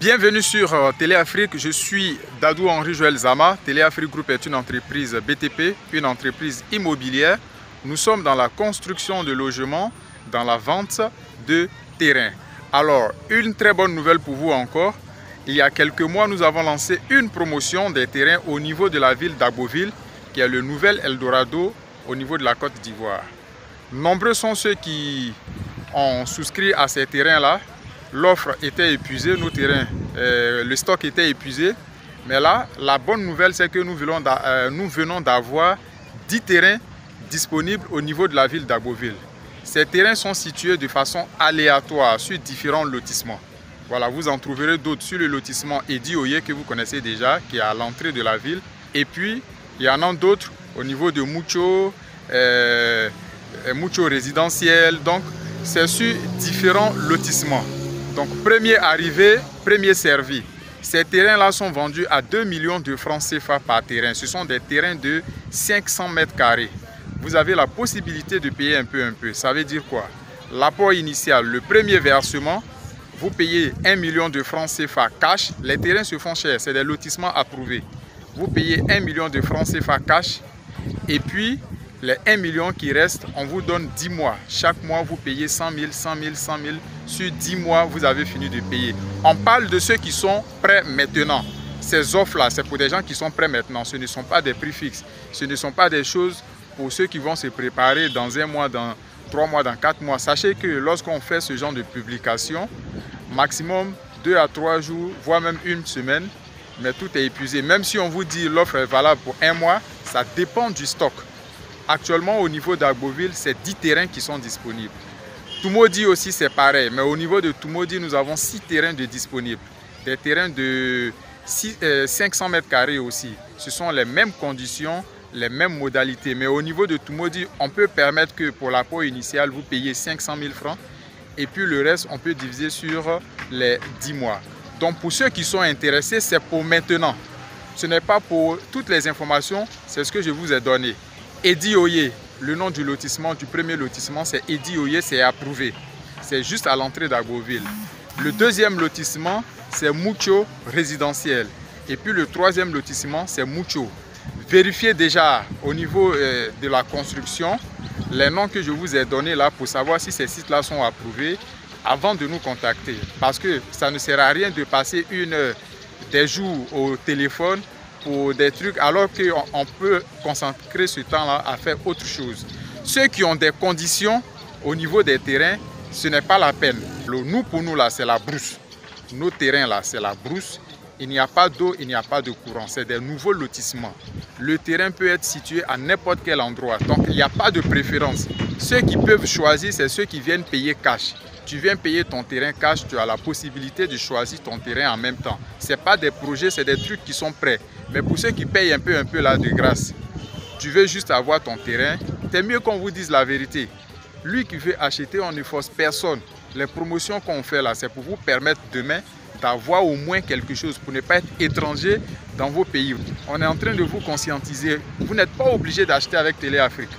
Bienvenue sur Téléafrique, je suis Dadou Henri Joël Zama. Téléafrique Group est une entreprise BTP, une entreprise immobilière. Nous sommes dans la construction de logements, dans la vente de terrains. Alors, une très bonne nouvelle pour vous encore. Il y a quelques mois, nous avons lancé une promotion des terrains au niveau de la ville d'Agboville, qui est le nouvel Eldorado au niveau de la Côte d'Ivoire. Nombreux sont ceux qui ont souscrit à ces terrains-là. L'offre était épuisée, nos terrains, le stock était épuisé. Mais là, la bonne nouvelle, c'est que nous venons d'avoir 10 terrains disponibles au niveau de la ville d'Agboville. Ces terrains sont situés de façon aléatoire sur différents lotissements. Voilà, vous en trouverez d'autres sur le lotissement Edi Oye que vous connaissez déjà, qui est à l'entrée de la ville. Et puis, il y en a d'autres au niveau de Mucho, Mucho résidentiel. Donc, c'est sur différents lotissements. Donc, premier arrivé, premier servi. Ces terrains-là sont vendus à 2 millions de francs CFA par terrain. Ce sont des terrains de 500 mètres carrés. Vous avez la possibilité de payer un peu. Ça veut dire quoi? L'apport initial, le premier versement, vous payez 1 million de francs CFA cash. Les terrains se font chers, c'est des lotissements approuvés. Vous payez 1 million de francs CFA cash. Et puis, les 1 million qui restent, on vous donne 10 mois. Chaque mois, vous payez 100 000, 100 000, 100 000. Sur 10 mois, vous avez fini de payer. On parle de ceux qui sont prêts maintenant. Ces offres-là, c'est pour des gens qui sont prêts maintenant. Ce ne sont pas des prix fixes. Ce ne sont pas des choses pour ceux qui vont se préparer dans 1 mois, dans 3 mois, dans 4 mois. Sachez que lorsqu'on fait ce genre de publication, maximum 2 à 3 jours, voire même 1 semaine, mais tout est épuisé. Même si on vous dit l'offre est valable pour 1 mois, ça dépend du stock. Actuellement, au niveau d'Agboville, c'est 10 terrains qui sont disponibles. Tumodi aussi, c'est pareil. Mais au niveau de Tumodi, nous avons 6 terrains de disponibles. Des terrains de 500 mètres carrés aussi. Ce sont les mêmes conditions, les mêmes modalités. Mais au niveau de Tumodi, on peut permettre que pour l'apport initial, vous payez 500 000 francs. Et puis le reste, on peut diviser sur les 10 mois. Donc pour ceux qui sont intéressés, c'est pour maintenant. Ce n'est pas pour toutes les informations, c'est ce que je vous ai donné. Edi Oye, le nom du lotissement, du premier lotissement, c'est Edi Oye, c'est approuvé. C'est juste à l'entrée d'Agboville. Le deuxième lotissement, c'est Mucho résidentiel. Et puis le troisième lotissement, c'est Mucho. Vérifiez déjà au niveau de la construction les noms que je vous ai donnés là pour savoir si ces sites-là sont approuvés avant de nous contacter. Parce que ça ne sert à rien de passer des jours au téléphone pour des trucs alors qu'on peut consacrer ce temps-là à faire autre chose. Ceux qui ont des conditions au niveau des terrains, ce n'est pas la peine. Nous, pour nous, là, c'est la brousse. Nos terrains, là, c'est la brousse. Il n'y a pas d'eau, il n'y a pas de courant. C'est des nouveaux lotissements. Le terrain peut être situé à n'importe quel endroit. Donc, il n'y a pas de préférence. Ceux qui peuvent choisir, c'est ceux qui viennent payer cash. Tu viens payer ton terrain cash, tu as la possibilité de choisir ton terrain en même temps. Ce n'est pas des projets, c'est des trucs qui sont prêts. Mais pour ceux qui payent un peu là de grâce, tu veux juste avoir ton terrain, c'est mieux qu'on vous dise la vérité. Lui qui veut acheter, on ne force personne. Les promotions qu'on fait là, c'est pour vous permettre demain d'avoir au moins quelque chose, pour ne pas être étranger dans vos pays. On est en train de vous conscientiser. Vous n'êtes pas obligé d'acheter avec Téléafrique.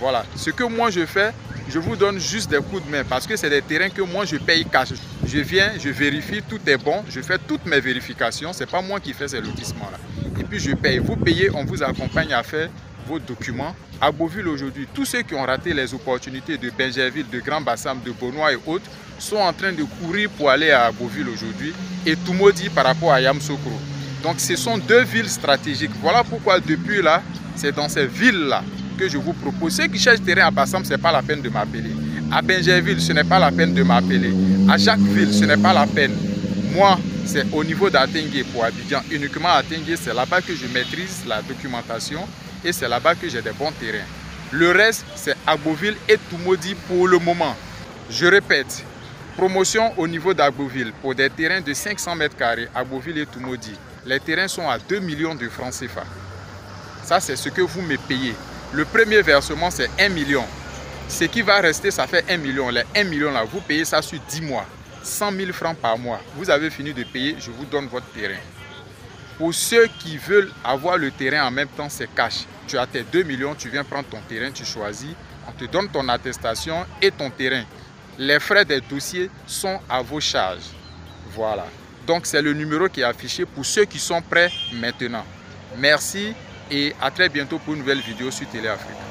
Voilà. Ce que moi je fais, je vous donne juste des coups de main parce que c'est des terrains que moi je paye cash. Je viens, je vérifie, tout est bon, je fais toutes mes vérifications. Ce n'est pas moi qui fais ces lotissements-là. Et puis je paye. Vous payez, on vous accompagne à faire vos documents. À Agboville aujourd'hui, tous ceux qui ont raté les opportunités de Bingerville, de Grand Bassam, de Bonois et autres sont en train de courir pour aller à Agboville aujourd'hui. Et Tumodi par rapport à Yamoussoukro. Donc ce sont 2 villes stratégiques. Voilà pourquoi depuis là, c'est dans ces villes-là que je vous propose. Ceux qui cherchent terrain à Bassam, ce n'est pas la peine de m'appeler. À Bingerville, ce n'est pas la peine de m'appeler. À Jacquesville, ce n'est pas la peine. Moi, c'est au niveau d'Atengue pour Abidjan. Uniquement à Atengue, c'est là-bas que je maîtrise la documentation et c'est là-bas que j'ai des bons terrains. Le reste, c'est Agboville et Tumodi pour le moment. Je répète, promotion au niveau d'Agboville pour des terrains de 500 mètres carrés, Agboville et Tumodi. Les terrains sont à 2 millions de francs CFA. Ça, c'est ce que vous me payez. Le premier versement, c'est 1 million. Ce qui va rester, ça fait 1 million. Les 1 million là, vous payez ça sur 10 mois. 100 000 francs par mois. Vous avez fini de payer, je vous donne votre terrain. Pour ceux qui veulent avoir le terrain en même temps, c'est cash. Tu as tes 2 millions, tu viens prendre ton terrain, tu choisis. On te donne ton attestation et ton terrain. Les frais des dossiers sont à vos charges. Voilà. Donc c'est le numéro qui est affiché pour ceux qui sont prêts maintenant. Merci et à très bientôt pour une nouvelle vidéo sur Télé Afrique.